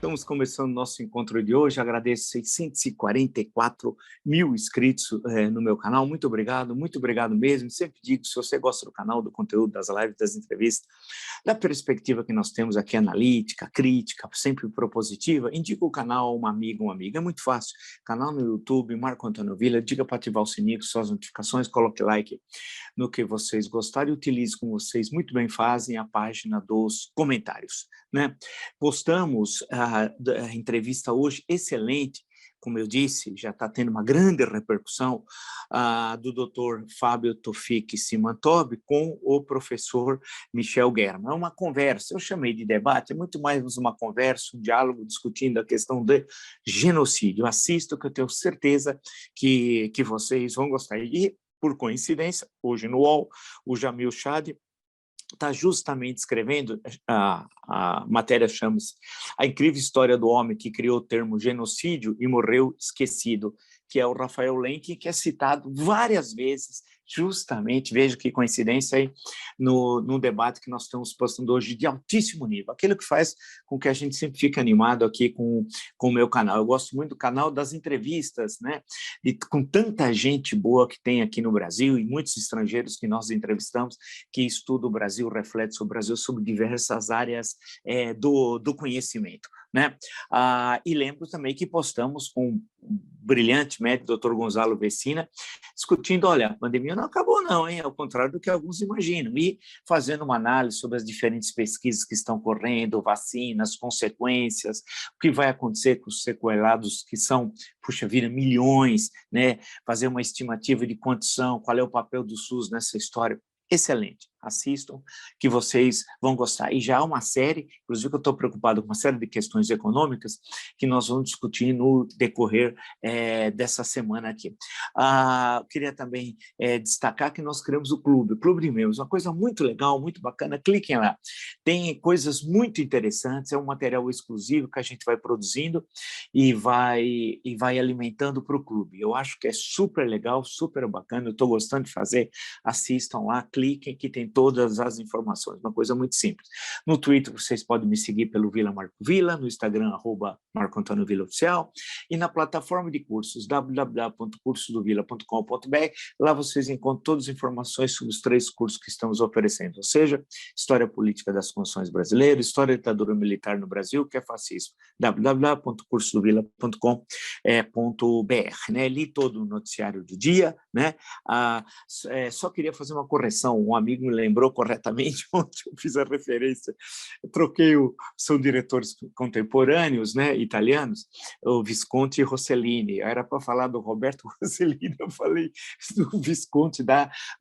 Estamos começando nosso encontro de hoje. Agradeço 644 mil inscritos no meu canal. Muito obrigado mesmo. Sempre digo, se você gosta do canal, do conteúdo, das lives, das entrevistas, da perspectiva que nós temos aqui, analítica, crítica, sempre propositiva, indica o canal a uma amiga, um amigo. É muito fácil. Canal no YouTube, Marco Antônio Villa, diga para ativar o sininho, suas notificações, coloque like no que vocês gostarem e utilize, como vocês muito bem fazem, a página dos comentários, né? Postamos a entrevista hoje excelente, como eu disse, já está tendo uma grande repercussão, do Dr. Fábio Tofik Simantobi com o professor Michel German. É uma conversa, eu chamei de debate, é muito mais uma conversa, um diálogo discutindo a questão do genocídio. Assista, que eu tenho certeza que vocês vão gostar. E, por coincidência, hoje no UOL, o Jamil Chad está justamente escrevendo, a matéria chama-se A Incrível História do Homem que Criou o Termo Genocídio e Morreu Esquecido, que é o Rafael Lenk, que é citado várias vezes, justamente, veja que coincidência aí, no debate que nós estamos postando hoje de altíssimo nível, aquilo que faz com que a gente sempre fique animado aqui com o meu canal. Eu gosto muito do canal das entrevistas, né? E com tanta gente boa que tem aqui no Brasil e muitos estrangeiros que nós entrevistamos, que estudam o Brasil, reflete sobre o Brasil, sobre diversas áreas do conhecimento, né? E lembro também que postamos com o brilhante médico Dr. Gonzalo Vecina, discutindo, olha, a pandemia não acabou não, hein? Ao contrário do que alguns imaginam, e fazendo uma análise sobre as diferentes pesquisas que estão correndo, vacinas, consequências, o que vai acontecer com os sequelados, que são, puxa vida, milhões, né? Fazer uma estimativa de quantos são, qual é o papel do SUS nessa história. Excelente, assistam, que vocês vão gostar. E já há uma série, inclusive eu estou preocupado com uma série de questões econômicas que nós vamos discutir no decorrer dessa semana aqui. Queria também destacar que nós criamos o Clube de Membros, uma coisa muito legal, muito bacana, cliquem lá. Tem coisas muito interessantes, é um material exclusivo que a gente vai produzindo e vai alimentando para o clube. Eu acho que é super legal, super bacana, eu estou gostando de fazer, assistam lá, cliquem que tem todas as informações, uma coisa muito simples. No Twitter vocês podem me seguir pelo Vila Marco Villa, no Instagram @Marco Antônio Villa Oficial, e na plataforma de cursos www.cursodovilla.com.br. Lá vocês encontram todas as informações sobre os 3 cursos que estamos oferecendo, ou seja, História Política das Constituições Brasileiras, História da Ditadura Militar no Brasil, que é fascismo, www.cursodovilla.com.br, né? Li todo o noticiário do dia, né? Só queria fazer uma correção, um amigo me lembrou corretamente, onde eu fiz a referência, são diretores contemporâneos, né, italianos, o Visconti e Rossellini, era para falar do Roberto Rossellini, eu falei do Visconti,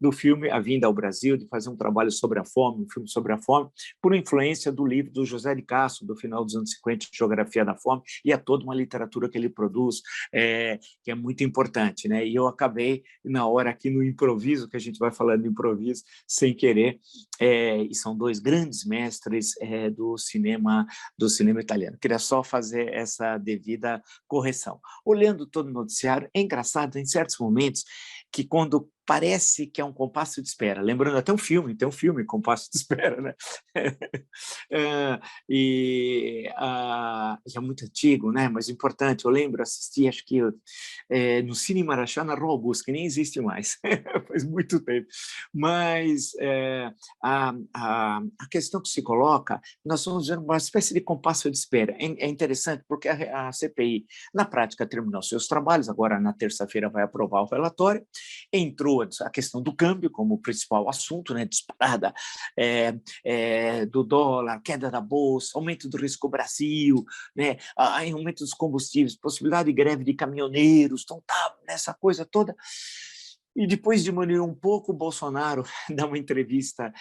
do filme A Vinda ao Brasil, de fazer um trabalho sobre a fome, um filme sobre a fome, por influência do livro do José de Castro, do final dos anos 50, Geografia da Fome, e a toda uma literatura que ele produz, que é muito importante, né, e eu acabei, na hora aqui no improviso, que a gente vai falando de improviso, sem querer, e são 2 grandes mestres do cinema italiano. Queria só fazer essa devida correção. Olhando todo o noticiário, é engraçado, em certos momentos, que quando parece que é um compasso de espera, lembrando até tem um filme, Compasso de Espera, né? Já é muito antigo, né? Mas importante, eu lembro, assisti, acho que no Cine Marachá, na Rua Augusta, que nem existe mais, faz muito tempo, mas a questão que se coloca, nós vamos ver uma espécie de compasso de espera, é interessante porque a CPI, na prática, terminou seus trabalhos, agora na terça-feira vai aprovar o relatório, entrou a questão do câmbio como principal assunto, né, disparada do dólar, queda da bolsa, aumento do risco Brasil, né, aumento dos combustíveis, possibilidade de greve de caminhoneiros, então tá nessa coisa toda. E depois diminuiu um pouco, o Bolsonaro dá uma entrevista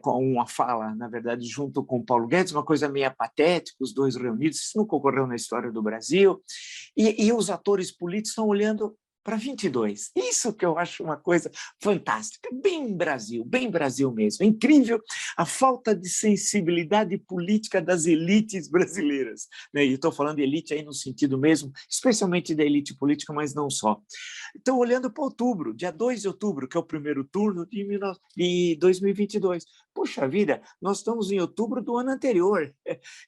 com uma fala, na verdade, junto com o Paulo Guedes, uma coisa meio patética, os 2 reunidos, isso nunca ocorreu na história do Brasil, e os atores políticos estão olhando para 22. Isso que eu acho uma coisa fantástica, bem Brasil mesmo. É incrível a falta de sensibilidade política das elites brasileiras, né? E estou falando de elite aí no sentido mesmo, especialmente da elite política, mas não só. Então, olhando para outubro, dia 2 de outubro, que é o primeiro turno de 2022. Puxa vida, nós estamos em outubro do ano anterior.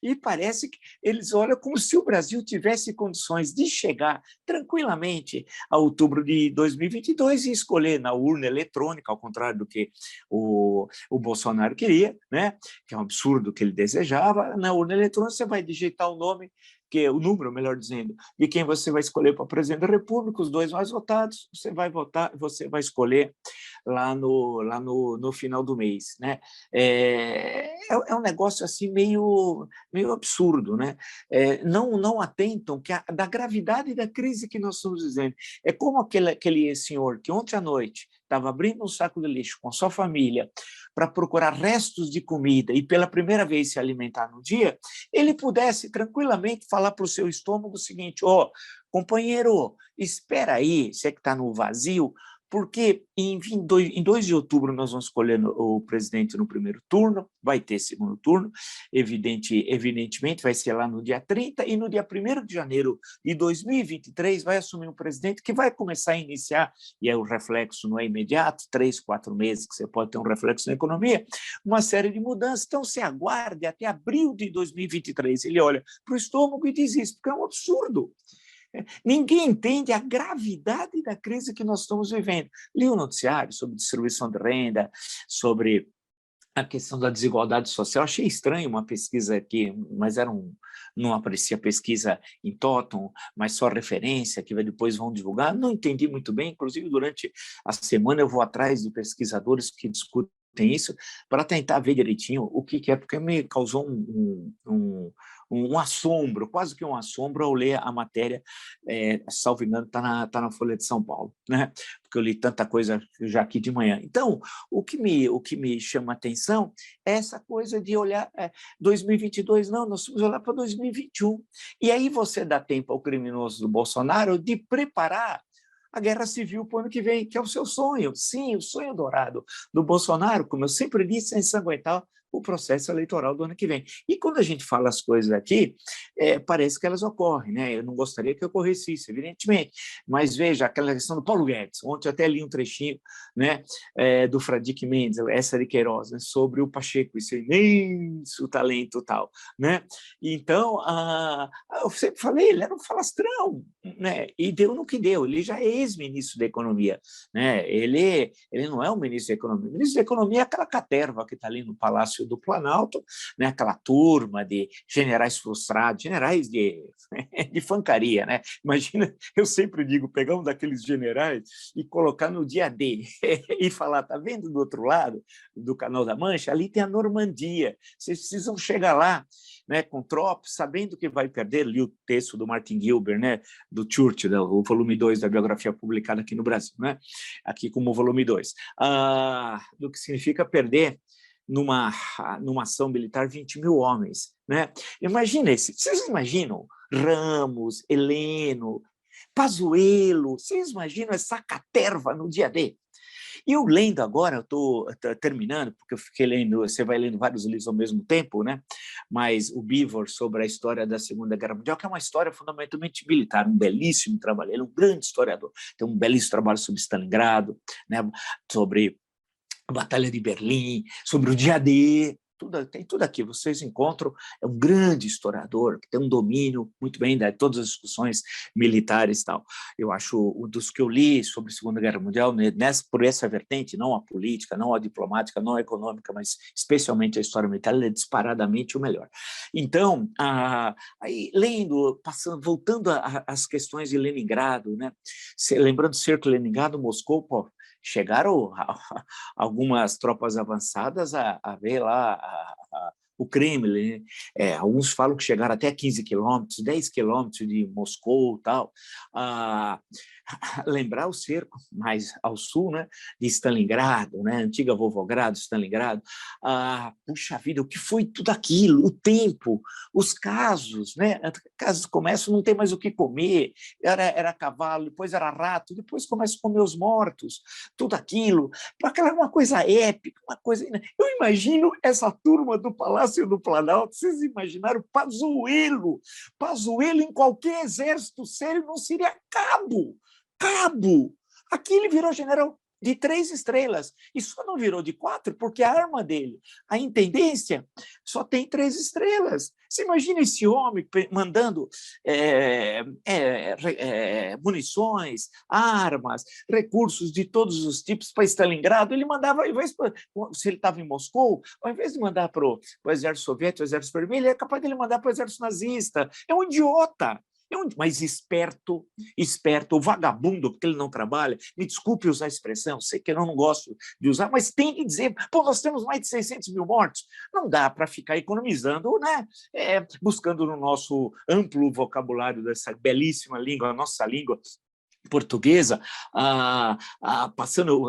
E parece que eles olham como se o Brasil tivesse condições de chegar tranquilamente a outubro de 2022 e escolher na urna eletrônica, ao contrário do que o Bolsonaro queria, né? Que é um absurdo que ele desejava. Na urna eletrônica você vai digitar o nome, que é o número, melhor dizendo, de quem você vai escolher para presidente da República, os dois mais votados, você vai votar, você vai escolher lá no final do mês, né? É um negócio assim meio absurdo, né? Não atentam da gravidade da crise que nós estamos vivendo. É como aquele senhor que ontem à noite estava abrindo um saco de lixo com sua família para procurar restos de comida e pela primeira vez se alimentar no dia, ele pudesse tranquilamente falar para o seu estômago o seguinte: ó, companheiro, espera aí, você que está no vazio, porque em 2 de outubro nós vamos escolher o presidente no primeiro turno, vai ter segundo turno, evidentemente vai ser lá no dia 30, e no dia 1º de janeiro de 2023 vai assumir um presidente que vai começar a iniciar, e aí o reflexo não é imediato, 3, 4 meses que você pode ter um reflexo na economia, uma série de mudanças. Então se aguarde até abril de 2023. Ele olha para o estômago e diz isso, porque é um absurdo. Ninguém entende a gravidade da crise que nós estamos vivendo. Li o noticiário sobre distribuição de renda, sobre a questão da desigualdade social. Achei estranho uma pesquisa aqui, mas não aparecia pesquisa em Totum, mas só referência, que depois vão divulgar. Não entendi muito bem, inclusive durante a semana eu vou atrás de pesquisadores que discutem isso para tentar ver direitinho o que é, porque me causou um assombro, quase que um assombro ao ler a matéria, salvo engano, está na Folha de São Paulo, né? Porque eu li tanta coisa já aqui de manhã. Então, o que me chama a atenção é essa coisa de olhar 2022, não, nós vamos olhar para 2021. E aí você dá tempo ao criminoso do Bolsonaro de preparar a guerra civil para o ano que vem, que é o seu sonho. Sim, o sonho dourado do Bolsonaro, como eu sempre disse, é ensanguentar o processo eleitoral do ano que vem. E quando a gente fala as coisas aqui, parece que elas ocorrem, né? Eu não gostaria que ocorresse isso, evidentemente, mas veja aquela questão do Paulo Guedes. Ontem eu até li um trechinho, né, do Fradique Mendes, essa de Queiroz, né, sobre o Pacheco, esse imenso talento tal, né? Então, eu sempre falei, ele era um falastrão, né? E deu no que deu. Ele já é ex-ministro da Economia, né? Ele não é o ministro da Economia. O ministro da Economia é aquela caterva que está ali no Palácio do Planalto, né? Aquela turma de generais frustrados, generais de fancaria, né? Imagina, eu sempre digo, pegar um daqueles generais e colocar no dia D e falar, tá vendo do outro lado do Canal da Mancha? Ali tem a Normandia, vocês precisam chegar lá, né, com tropas, sabendo que vai perder. Li o texto do Martin Gilbert, né, do Churchill, né, o volume 2 da biografia publicada aqui no Brasil, né, aqui como volume 2, do que significa perder numa ação militar 20 mil homens. Né? Vocês imaginam Ramos, Heleno, Pazuello, vocês imaginam essa caterva no dia D? E eu lendo agora, eu estou terminando, porque eu fiquei lendo, você vai lendo vários livros ao mesmo tempo, né? Mas o Beevor, sobre a história da Segunda Guerra Mundial, que é uma história fundamentalmente militar, um belíssimo trabalho, ele é um grande historiador, tem um belíssimo trabalho sobre Stalingrado, né? Sobre a Batalha de Berlim, sobre o dia D, tem tudo aqui, vocês encontram, é um grande historiador, que tem um domínio muito bem de todas as discussões militares e tal. Eu acho, um dos que eu li sobre a Segunda Guerra Mundial, por essa vertente, não a política, não a diplomática, não a econômica, mas especialmente a história militar, ele é disparadamente o melhor. Então, aí, lendo, voltando às questões de Leningrado, né? Lembrando do cerco de Leningrado, Moscou, pô, chegaram algumas tropas avançadas a ver lá o Kremlin. Alguns falam que chegaram até 15 quilômetros, 10 quilômetros de Moscou e tal. lembrar o cerco mais ao sul, né, de Stalingrado, né, antiga Volgogrado, Stalingrado. Puxa vida, o que foi tudo aquilo? O tempo, os casos, né? Casos começam, não tem mais o que comer, era cavalo, depois era rato, depois começa a comer os mortos, tudo aquilo, aquela uma coisa épica, uma coisa. Eu imagino essa turma do Palácio do Planalto, vocês imaginaram Pazuello, Pazuello em qualquer exército sério não seria cabo. Cabo! Aqui ele virou general de 3 estrelas, e só não virou de 4 porque a arma dele, a intendência, só tem 3 estrelas. Você imagina esse homem mandando munições, armas, recursos de todos os tipos para Stalingrado. Ele mandava, se ele estava em Moscou, ao invés de mandar para o exército soviético, o exército vermelho, ele é capaz de ele mandar para o exército nazista. É um idiota. Mas esperto, o vagabundo, porque ele não trabalha, me desculpe usar a expressão, sei que eu não gosto de usar, mas tem que dizer, pô, nós temos mais de 600 mil mortos, não dá para ficar economizando, né? Buscando no nosso amplo vocabulário dessa belíssima língua, a nossa língua portuguesa,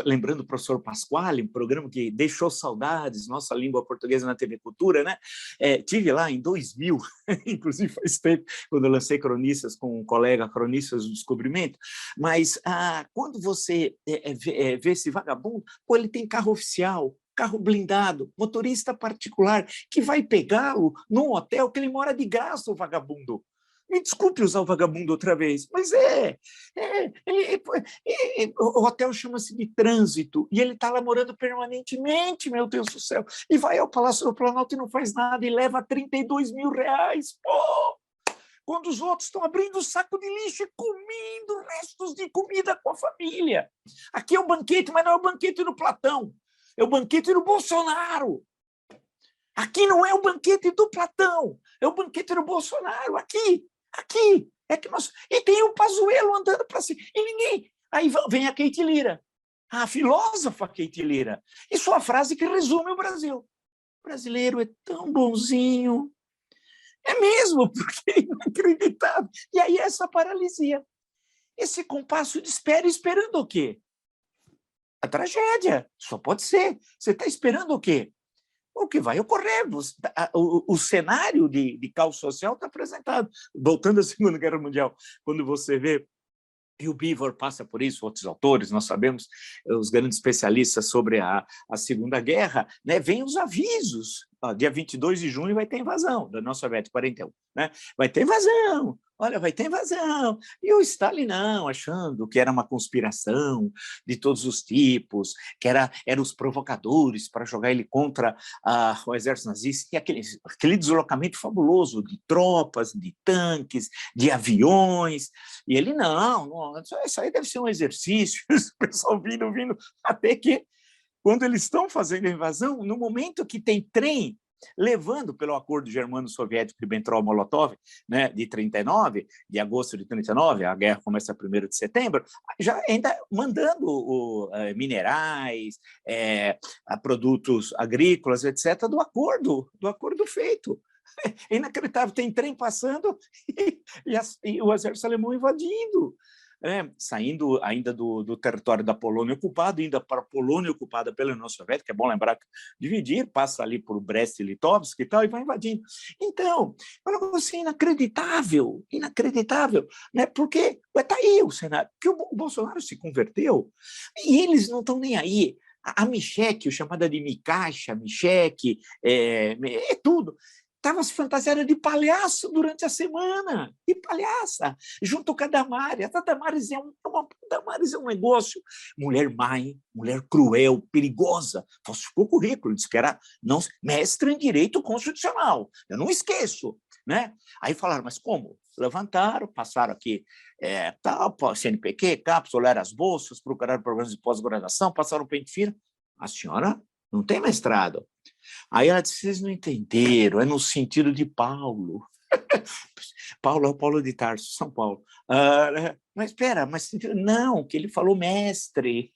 lembrando o professor Pasquale, um programa que deixou saudades, nossa língua portuguesa na TV Cultura, né? Tive lá em 2000, inclusive faz tempo, quando eu lancei Cronistas com um colega, Cronistas do Descobrimento, mas quando você vê esse vagabundo, pô, ele tem carro oficial, carro blindado, motorista particular, que vai pegá-lo num hotel que ele mora de graça, o vagabundo. Me desculpe usar o vagabundo outra vez, mas o hotel chama-se de Trânsito, e ele está lá morando permanentemente, meu Deus do céu, e vai ao Palácio do Planalto e não faz nada, e leva 32 mil reais, pô! Quando os outros estão abrindo o saco de lixo e comendo restos de comida com a família. Aqui é o banquete, mas não é o banquete do Platão, é o banquete do Bolsonaro. Aqui não é o banquete do Platão, é o banquete do Bolsonaro, aqui. É que nós... E tem o Pazuello andando para cima, e ninguém... Aí vem a Keiti Lira, a filósofa Keiti Lira, e sua frase que resume o Brasil. O brasileiro é tão bonzinho. É mesmo, porque é inacreditável. E aí essa paralisia, esse compasso de espera, esperando o quê? A tragédia, só pode ser. Você está esperando o quê? O que vai ocorrer. O cenário de caos social está apresentado. Voltando à Segunda Guerra Mundial, quando você vê, e o Beaver passa por isso, outros autores, nós sabemos, os grandes especialistas sobre a Segunda Guerra, né, vêm os avisos. Dia 22 de junho vai ter invasão da União Soviética, 41. Né? Vai ter invasão, olha, vai ter invasão. E o Stalin não, achando que era uma conspiração de todos os tipos, que eram os provocadores para jogar ele contra o exército nazista, e aquele deslocamento fabuloso de tropas, de tanques, de aviões. E ele, não, isso aí deve ser um exercício, o pessoal vindo, até que, quando eles estão fazendo a invasão, no momento que tem trem levando pelo acordo germano-soviético de Ribbentrop-Molotov, né, de 39, de agosto de 39, a guerra começa 1º de setembro, já ainda mandando minerais, produtos agrícolas, etc., do acordo feito. É inacreditável, tem trem passando e o exército alemão invadindo. Saindo ainda do território da Polônia ocupada, indo para a Polônia ocupada pela União Soviética, é bom lembrar que dividir, passa ali por Brest e Litovsk e tal, e vai invadindo. Então, é um negócio inacreditável, né? Porque está aí o cenário, porque o Bolsonaro se converteu e eles não estão nem aí. A Michelle, chamada de Micacha, Michelle, é tudo. Estava se fantasiando de palhaço durante a semana, de palhaça, junto com a Damares. A Damares é um negócio. Mulher má, mulher cruel, perigosa. Falsificou o currículo, disse que era mestre em direito constitucional. Eu não esqueço. Né? Aí falaram, mas como? Levantaram, passaram aqui CNPq, CAPES, olharam as bolsas, procuraram programas de pós-graduação, passaram o pente fino. A senhora não tem mestrado. Aí ela disse, vocês não entenderam, é no sentido de Paulo. Paulo é o Paulo de Tarso, São Paulo. Mas espera, mas não, que ele falou mestre.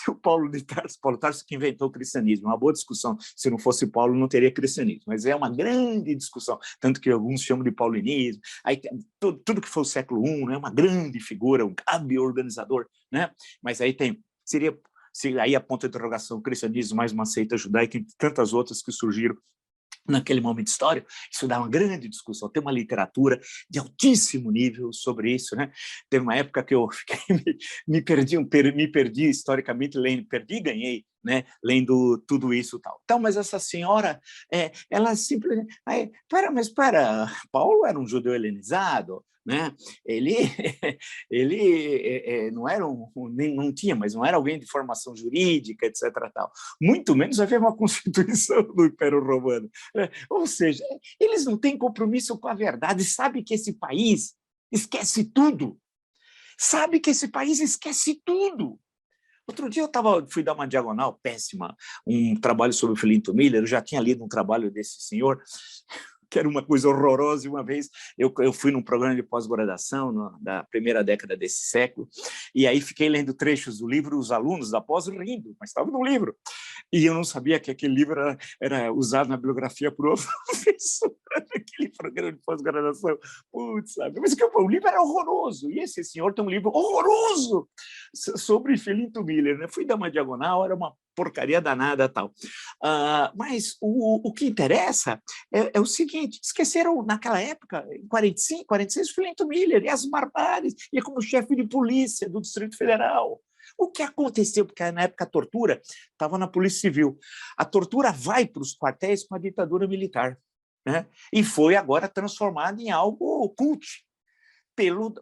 O Paulo de Tarso, Paulo de Tarso que inventou o cristianismo, uma boa discussão. Se não fosse Paulo, não teria cristianismo, mas é uma grande discussão, tanto que alguns chamam de paulinismo. Aí, tudo que foi o século I, né, uma grande figura, um hábil organizador, né? Mas aí seria aí a ponto de interrogação, o cristianismo mais uma seita judaica e tantas outras que surgiram naquele momento histórico. Isso dá uma grande discussão, tem uma literatura de altíssimo nível sobre isso, né? Teve uma época que eu me perdi historicamente, perdi e ganhei, né? Lendo tudo isso e tal. Então, mas essa senhora, ela simplesmente... mas espera, Paulo era um judeu helenizado, né? Ele não era não tinha, mas não era alguém de formação jurídica, etc. Tal. Muito menos havia uma constituição do Império Romano. Ou seja, eles não têm compromisso com a verdade, sabe que esse país esquece tudo. Sabe que esse país esquece tudo. Outro dia fui dar uma diagonal péssima, um trabalho sobre o Filinto Miller, eu já tinha lido um trabalho desse senhor, que era uma coisa horrorosa, e uma vez eu fui num programa de pós-graduação da primeira década desse século, e aí fiquei lendo trechos do livro, os alunos da pós rindo, mas estava no livro, e eu não sabia que aquele livro era usado na bibliografia por outro professor, naquele programa de pós-graduação. Putz, sabe? Mas o livro era horroroso, e esse senhor tem um livro horroroso sobre Filinto Miller, né? Fui dar uma diagonal, era uma porcaria danada tal. Mas o que interessa é o seguinte, esqueceram naquela época, em 45, 46, Filinto Miller e as barbáries, e como chefe de polícia do Distrito Federal. O que aconteceu? Porque na época a tortura estava na Polícia Civil. A tortura vai para os quartéis com a ditadura militar, né? E foi agora transformada em algo cult pelo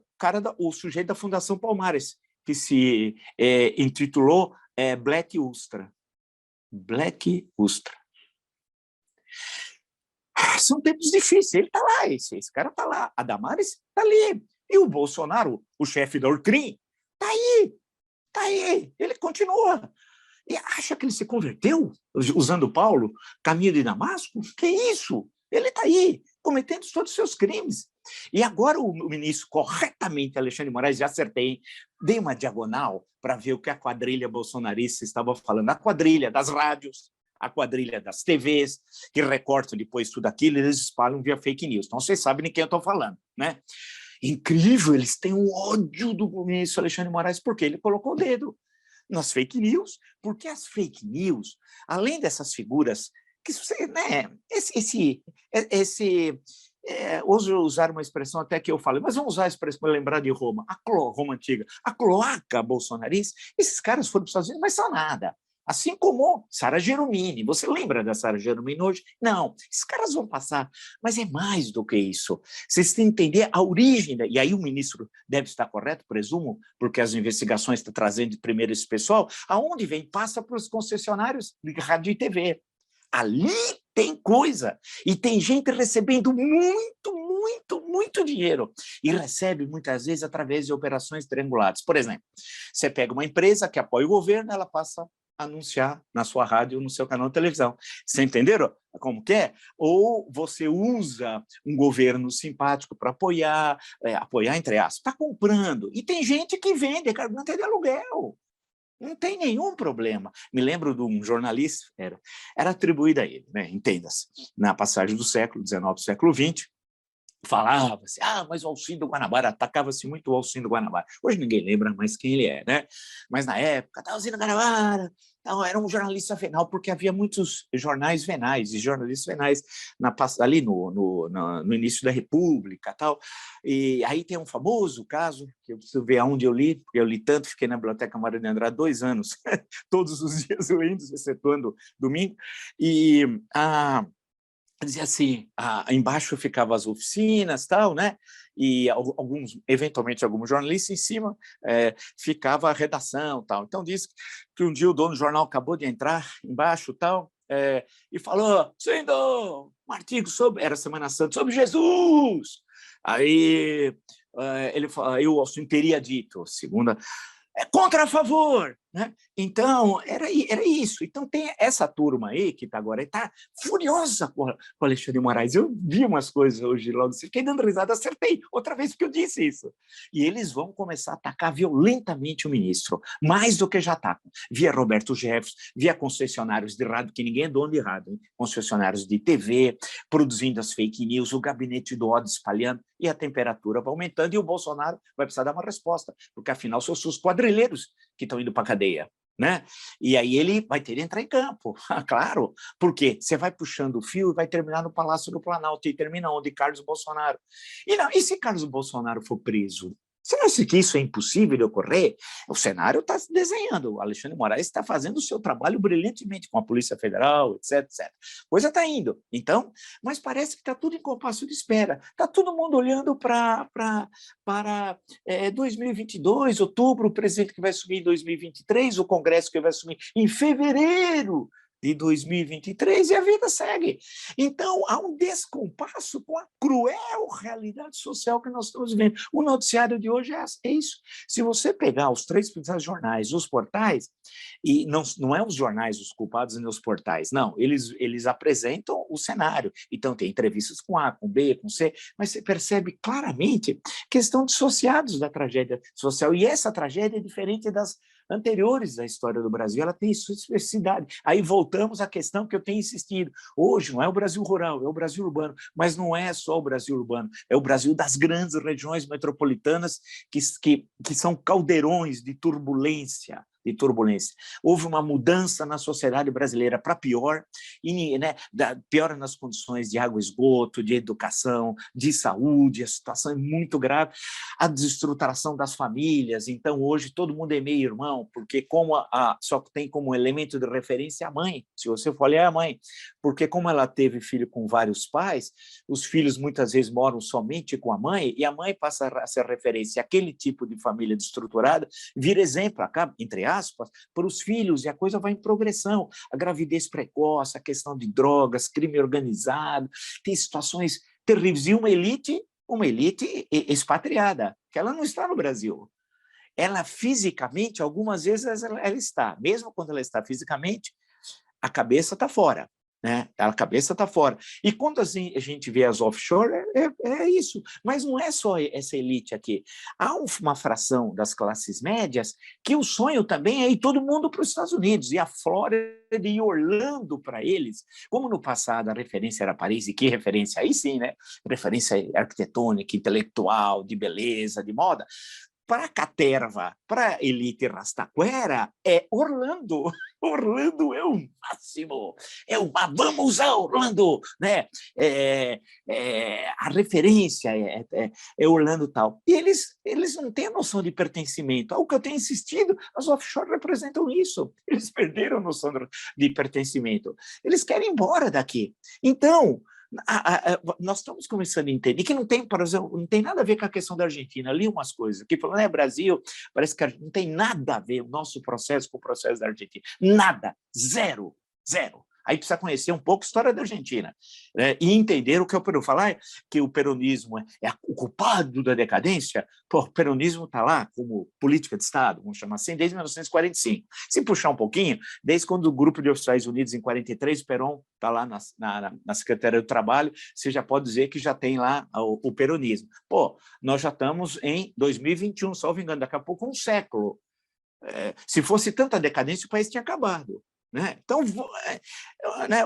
o sujeito da Fundação Palmares, que se intitulou Black Ustra. Black Ustra. São tempos difíceis, ele está lá, esse cara está lá, a Damares está ali, e o Bolsonaro, o chefe da Orcrim, está aí, ele continua. E acha que ele se converteu usando Paulo, caminho de Damasco? Que isso? Ele está aí, cometendo todos os seus crimes. E agora o ministro, corretamente, Alexandre de Moraes, já acertei, dei uma diagonal para ver o que a quadrilha bolsonarista estava falando, a quadrilha das rádios, a quadrilha das TVs, que recortam depois tudo aquilo, eles espalham via fake news. Então, vocês sabem de quem eu estou falando, né? Incrível, eles têm um ódio do ministro Alexandre de Moraes, porque ele colocou o dedo nas fake news, porque as fake news, além dessas figuras, que né, ouso usar uma expressão até que eu falei, mas vamos usar a expressão para lembrar de Roma, Roma antiga, a cloaca bolsonarista, esses caras foram para os Estados Unidos, mas são nada. Assim como Sara Geromini. Você lembra da Sara Geromini hoje? Não, esses caras vão passar, mas é mais do que isso. Vocês têm que entender a origem, e aí o ministro deve estar correto, presumo, porque as investigações estão trazendo primeiro esse pessoal, aonde vem? Passa para os concessionários de rádio e TV. Ali tem coisa, e tem gente recebendo muito dinheiro, e recebe muitas vezes através de operações triangulares. Por exemplo, você pega uma empresa que apoia o governo, ela passa a anunciar na sua rádio ou no seu canal de televisão. Vocês entenderam como que é? Ou você usa um governo simpático para apoiar entre aspas, está comprando, e tem gente que vende carburante de aluguel. Não tem nenhum problema. Me lembro de um jornalista, era atribuído a ele, né? Entenda-se, na passagem do século XIX para o século XX, falava-se, mas o Alcindo Guanabara, atacava-se muito o Alcindo Guanabara. Hoje ninguém lembra mais quem ele é, né? Mas na época, Alcindo Guanabara, era um jornalista venal, porque havia muitos jornais venais e jornalistas venais ali no início da República. Tal. E aí tem um famoso caso, que eu preciso ver aonde eu li, porque eu li tanto, fiquei na Biblioteca Mário de Andrade 2 anos, todos os dias lendo, excetuando domingo, e dizia assim, embaixo ficavam as oficinas, tal, né? E eventualmente alguns jornalistas, em cima ficava a redação, tal. Então diz que um dia o dono do jornal acabou de entrar embaixo, tal, e falou, sendo um artigo era Semana Santa, sobre Jesus. Aí o Alcindo teria dito, segunda, contra a favor, né? Então, era isso. Então, tem essa turma aí que está agora, está furiosa com o Alexandre de Moraes. Eu vi umas coisas hoje, logo, fiquei dando risada, acertei, outra vez que eu disse isso. E eles vão começar a atacar violentamente o ministro, mais do que já atacam, via Roberto Jefferson, via concessionários de rádio, que ninguém é dono de rádio, hein? Concessionários de TV, produzindo as fake news, o gabinete do ódio espalhando, e a temperatura vai aumentando, e o Bolsonaro vai precisar dar uma resposta, porque, afinal, são os quadrilheiros que estão indo para a cadeia, né? E aí ele vai ter que entrar em campo, claro, porque você vai puxando o fio e vai terminar no Palácio do Planalto, e termina onde? Carlos Bolsonaro. E se Carlos Bolsonaro for preso? Você não acha que isso é impossível de ocorrer? O cenário está se desenhando, o Alexandre de Moraes está fazendo o seu trabalho brilhantemente com a Polícia Federal, etc, etc. Coisa está indo. Então, mas parece que está tudo em compasso de espera. Está todo mundo olhando para 2022, outubro, o presidente que vai assumir em 2023, o Congresso que vai assumir em fevereiro de 2023, e a vida segue. Então, há um descompasso com a cruel realidade social que nós estamos vivendo. O noticiário de hoje é isso. Se você pegar os 3 principais jornais, os portais, e não é os jornais os culpados nem os portais, não, eles apresentam o cenário. Então, tem entrevistas com A, com B, com C, mas você percebe claramente que estão dissociados da tragédia social, e essa tragédia é diferente das anteriores da história do Brasil, ela tem sua especificidade. Aí voltamos à questão que eu tenho insistido. Hoje não é o Brasil rural, é o Brasil urbano, mas não é só o Brasil urbano, é o Brasil das grandes regiões metropolitanas que são caldeirões de turbulência. Houve uma mudança na sociedade brasileira para pior, e, né, pior nas condições de água e esgoto, de educação, de saúde, a situação é muito grave, a desestruturação das famílias. Então, hoje, todo mundo é meio-irmão, porque só tem como elemento de referência a mãe, se você for olhar a mãe, porque como ela teve filho com vários pais, os filhos muitas vezes moram somente com a mãe, e a mãe passa a ser referência àquele tipo de família desestruturada, vira exemplo, acaba, entre aspas, para os filhos, e a coisa vai em progressão. A gravidez precoce, a questão de drogas, crime organizado, tem situações terríveis. E uma elite expatriada, que ela não está no Brasil. Ela fisicamente, algumas vezes, ela está. Mesmo quando ela está fisicamente, a cabeça está fora. Né? A cabeça está fora. E quando assim, a gente vê as offshore, é isso. Mas não é só essa elite aqui. Há uma fração das classes médias que o sonho também é ir todo mundo para os Estados Unidos, e a Flórida e Orlando para eles. Como no passado a referência era Paris, e que referência? Aí sim, né? Referência arquitetônica, intelectual, de beleza, de moda. Para a caterva, para a elite rastaquera, é Orlando. Orlando é o máximo. Vamos a Orlando, né? A referência é Orlando tal. E eles não têm a noção de pertencimento. Ao que eu tenho insistido, as offshore representam isso. Eles perderam a noção de pertencimento. Eles querem ir embora daqui. Então, nós estamos começando a entender que não tem, por exemplo, não tem nada a ver com a questão da Argentina. Ali umas coisas que falando, Brasil, parece que não tem nada a ver o nosso processo com o processo da Argentina. Nada, zero. Aí precisa conhecer um pouco a história da Argentina, né? E entender o que é o peronismo. Falar que o peronismo é o culpado da decadência, o peronismo está lá como política de Estado, vamos chamar assim, desde 1945. Se puxar um pouquinho, desde quando o Grupo de Oficiais Unidos, em 43, o Perón está lá na Secretaria do Trabalho, você já pode dizer que já tem lá o peronismo. Nós já estamos em 2021, salvo engano, daqui a pouco um século. Se fosse tanta decadência, o país tinha acabado. Né? Então, né,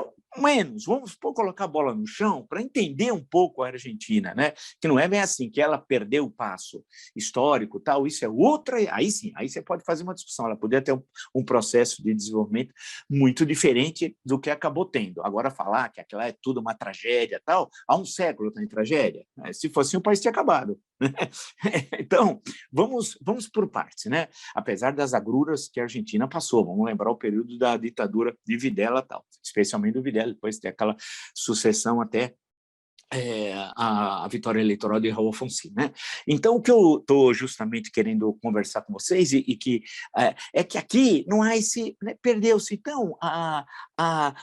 vamos colocar a bola no chão para entender um pouco a Argentina, né? Que não é bem assim, que ela perdeu o passo histórico, tal, isso é outra, aí sim, aí você pode fazer uma discussão, ela poderia ter um processo de desenvolvimento muito diferente do que acabou tendo. Agora, falar que aquilo é tudo uma tragédia, tal, há um século está em tragédia, né? Se fosse assim, o país tinha acabado. Então, vamos por partes, né? Apesar das agruras que a Argentina passou, vamos lembrar o período da ditadura de Videla, tal, especialmente do Videla, depois tem aquela sucessão até a vitória eleitoral de Raul Alfonsín, né? Então, o que eu estou justamente querendo conversar com vocês, e que é que aqui não há esse, né, perdeu-se. Então,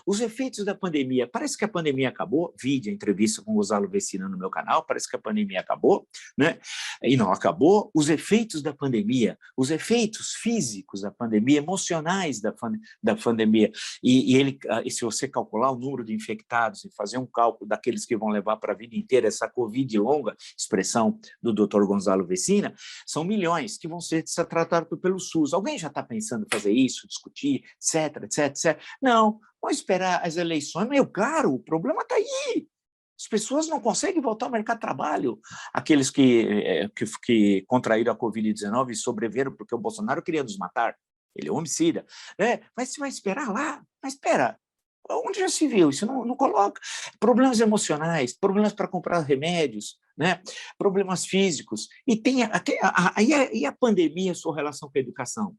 Os efeitos da pandemia. Parece que a pandemia acabou. Vi a entrevista com o Gonzalo Vecina no meu canal. Parece que a pandemia acabou, né? E não acabou. Os efeitos da pandemia, os efeitos físicos da pandemia, emocionais da pandemia. E se você calcular o número de infectados e fazer um cálculo daqueles que vão levar para a vida inteira essa Covid longa, expressão do Dr. Gonzalo Vecina, são milhões que vão ser tratados pelo SUS. Alguém já está pensando em fazer isso, discutir, etc, etc, etc? Não. Vamos esperar as eleições, meu caro, o problema está aí. As pessoas não conseguem voltar ao mercado de trabalho. Aqueles que contraíram a Covid-19 e sobreviveram porque o Bolsonaro queria nos matar. Ele é homicida. Mas você vai esperar lá? Mas espera, onde já se viu? Isso não coloca. Problemas emocionais, problemas para comprar remédios, né? Problemas físicos. E tem a pandemia, sua relação com a educação.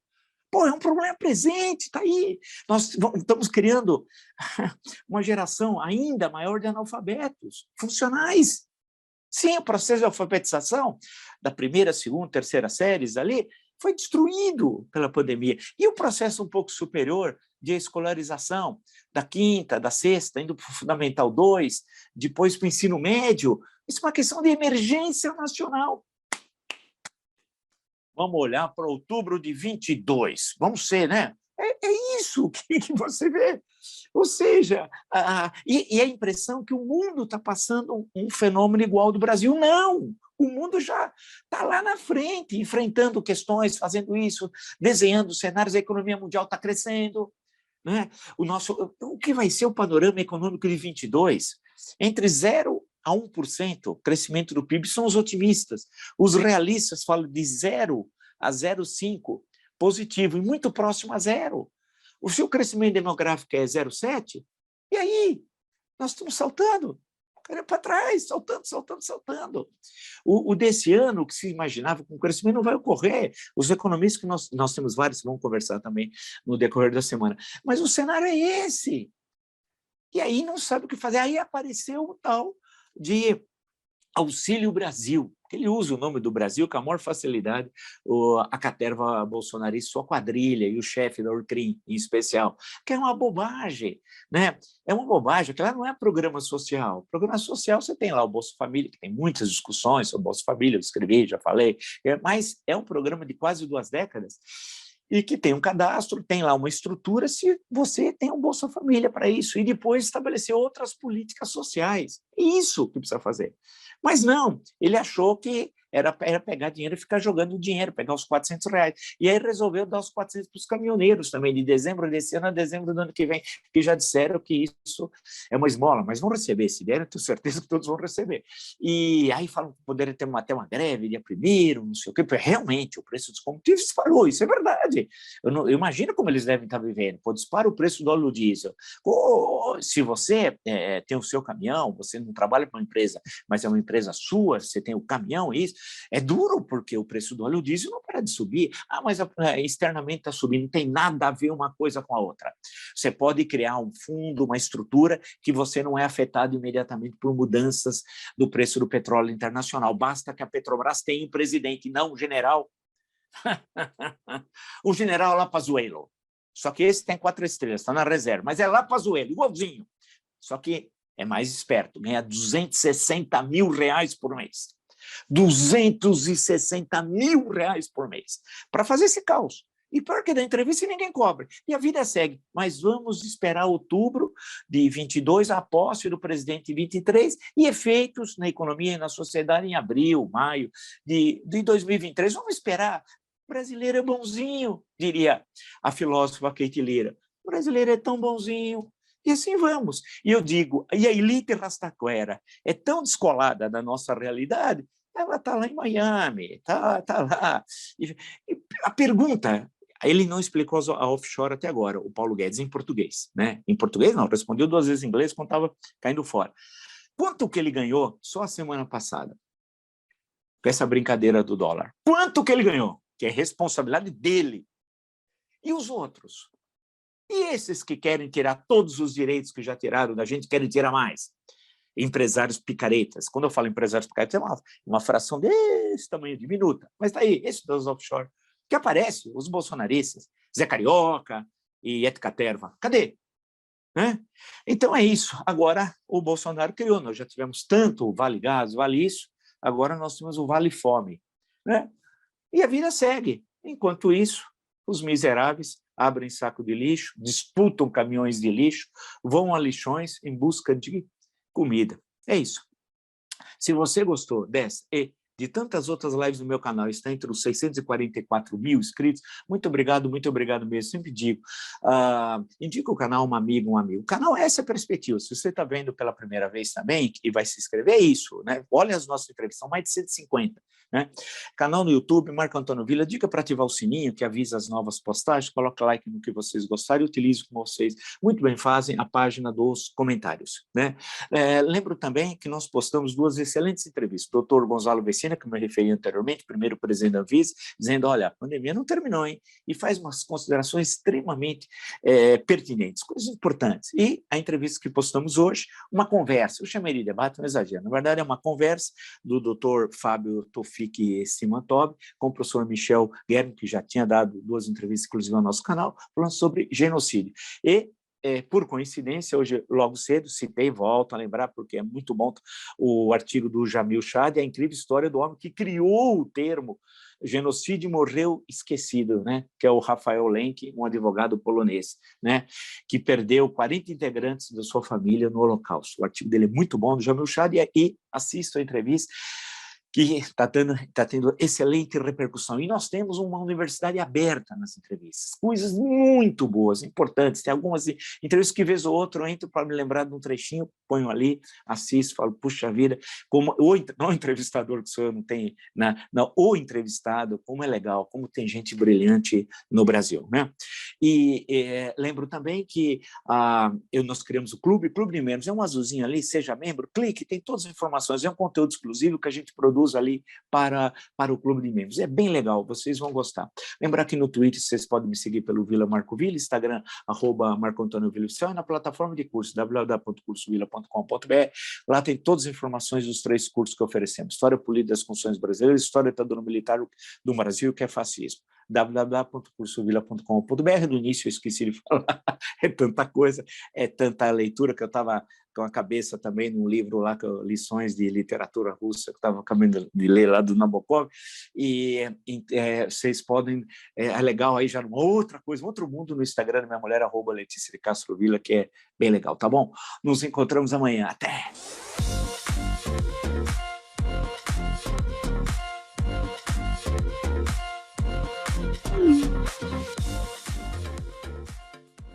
Pô, é um problema presente, está aí. Nós estamos criando uma geração ainda maior de analfabetos funcionais. Sim, o processo de alfabetização da primeira, segunda, terceira séries ali foi destruído pela pandemia. E o processo um pouco superior de escolarização, da quinta, da sexta, indo para o Fundamental 2, depois para o ensino médio, isso é uma questão de emergência nacional. Vamos olhar para outubro de 22. Vamos ser, né? É isso que você vê. Ou seja, e a impressão que o mundo está passando um fenômeno igual ao do Brasil. Não! O mundo já está lá na frente, enfrentando questões, fazendo isso, desenhando cenários, a economia mundial está crescendo. Né? O que vai ser o panorama econômico de 22? Entre 0 a 1%, crescimento do PIB, são os otimistas. Os realistas falam de 0 a 0,5%, positivo, e muito próximo a 0. O seu crescimento demográfico é 0,7%, e aí? Nós estamos saltando para trás, saltando. O desse ano, que se imaginava com o crescimento, não vai ocorrer. Os economistas, que nós temos vários que vão conversar também no decorrer da semana, mas o cenário é esse. E aí não sabe o que fazer. Aí apareceu o tal de Auxílio Brasil, que ele usa o nome do Brasil com a maior facilidade, a caterva bolsonarista, sua quadrilha e o chefe da Ortrim, em especial, que é uma bobagem, né? É uma bobagem, que lá não é programa social. Programa social você tem lá o Bolsa Família, que tem muitas discussões sobre o Bolsa Família, eu escrevi, já falei, mas é um programa de quase 2 décadas, e que tem um cadastro, tem lá uma estrutura, se você tem um Bolsa Família para isso, e depois estabelecer outras políticas sociais. É isso que precisa fazer. Mas não, ele achou que era pegar dinheiro e ficar jogando dinheiro, pegar os R$ 400. E aí resolveu dar os 400 para os caminhoneiros também, de dezembro desse ano a dezembro do ano que vem, que já disseram que isso é uma esmola, mas vão receber, se der, eu tenho certeza que todos vão receber. E aí falam que poderia ter até uma greve dia 1º, não sei o quê, porque realmente o preço dos combustíveis disparou, isso é verdade. Eu imagino como eles devem estar vivendo. Pô, dispara o preço do óleo diesel. Se você tem o seu caminhão, você não trabalha para uma empresa, mas é uma empresa sua, você tem o caminhão, isso, é duro, porque o preço do óleo diesel não para de subir. Mas externamente está subindo, não tem nada a ver uma coisa com a outra. Você pode criar um fundo, uma estrutura que você não é afetado imediatamente por mudanças do preço do petróleo internacional. Basta que a Petrobras tenha um presidente, não um general. O general Lapazuelo. Só que esse tem 4 estrelas, está na reserva, mas é Lapazuelo, igualzinho. Só que é mais esperto, ganha R$260 mil por mês. R$260 mil por mês para fazer esse caos. E pior que da entrevista ninguém cobra. E a vida segue. Mas vamos esperar outubro de 22, a posse do presidente em 23 e efeitos na economia e na sociedade em abril, maio de 2023. Vamos esperar. O brasileiro é bonzinho, diria a filósofa Kate Lira. O brasileiro é tão bonzinho. E assim vamos. E eu digo, e a elite rastaquera é tão descolada da nossa realidade, ela está lá em Miami, está lá. E a pergunta, ele não explicou a offshore até agora, o Paulo Guedes, em português. Né? Em português não, respondeu 2 vezes em inglês quando estava caindo fora. Quanto que ele ganhou só a semana passada? Com essa brincadeira do dólar. Quanto que ele ganhou? Que é responsabilidade dele. E os outros? E esses que querem tirar todos os direitos que já tiraram da gente, querem tirar mais? Empresários picaretas. Quando eu falo empresários picaretas, é uma fração desse tamanho, diminuta. Mas está aí, esses dos offshore, que aparecem, os bolsonaristas, Zé Carioca e Ed Caterva. Cadê? né? Então é isso. Agora o Bolsonaro criou, nós já tivemos tanto o Vale Gás, Vale isso, agora nós temos o Vale Fome, né? E a vida segue. Enquanto isso, os miseráveis abrem saco de lixo, disputam caminhões de lixo, vão a lixões em busca de comida. É isso. Se você gostou dessa e de tantas outras lives no meu canal, está entre os 644 mil inscritos, muito obrigado mesmo, sempre digo, indica o canal a um amigo, um amigo. O canal é essa perspectiva, se você está vendo pela primeira vez também e vai se inscrever, é isso, né? Olha as nossas entrevistas, são mais de 150, né? Canal no YouTube, Marco Antônio Villa, dica para ativar o sininho, que avisa as novas postagens, coloca like no que vocês gostarem e utilize como vocês muito bem fazem a página dos comentários, né? Lembro também que nós postamos 2 excelentes entrevistas, o Dr. Gonzalo Vecina, que me referi anteriormente, primeiro presidente da Anvisa, dizendo, olha, a pandemia não terminou, hein? E faz umas considerações extremamente pertinentes, coisas importantes. E a entrevista que postamos hoje, uma conversa, eu chamei de debate, não exagero, na verdade é uma conversa do Dr. Fábio Tofik Simantob com o professor Michel Guerno, que já tinha dado 2 entrevistas, inclusive, ao nosso canal, falando sobre genocídio. E por coincidência, hoje, logo cedo, citei, volto a lembrar, porque é muito bom o artigo do Jamil Chad, a incrível história do homem que criou o termo genocídio morreu esquecido, né? Que é o Rafael Lenk, um advogado polonês, né? Que perdeu 40 integrantes da sua família no Holocausto. O artigo dele é muito bom, do Jamil Chad, e assisto a entrevista, que está tendo excelente repercussão. E nós temos uma universidade aberta nas entrevistas, coisas muito boas, importantes. Tem algumas entrevistas que, vez ou outra, eu entro para me lembrar de um trechinho, ponho ali, assisto, falo, puxa vida, como não o entrevistador que sou eu, não tem, não, o entrevistado, como é legal, como tem gente brilhante no Brasil, né? E lembro também que nós criamos o Clube de Membros, é um azulzinho ali, seja membro, clique, tem todas as informações, é um conteúdo exclusivo que a gente produz ali para o Clube de Membros. É bem legal, vocês vão gostar. Lembrar que no Twitter vocês podem me seguir pelo Vila Marco Villa, Instagram, @Marco Antônio Villa Oficial, e na plataforma de curso, www.cursovilla.com.br. Lá tem todas as informações dos 3 cursos que oferecemos. História Política das Constituições Brasileiras, História da Ditadura Militar do Brasil, que é fascismo. www.cursovilla.com.br. No início eu esqueci de falar, é tanta coisa, é tanta leitura que eu estava com a cabeça também num livro lá, Lições de Literatura Russa, que estava acabando de ler lá do Nabokov, e vocês podem, é legal aí já uma outra coisa, um outro mundo no Instagram da minha mulher, @Letícia de Castro Villa, que é bem legal, tá bom? Nos encontramos amanhã, até!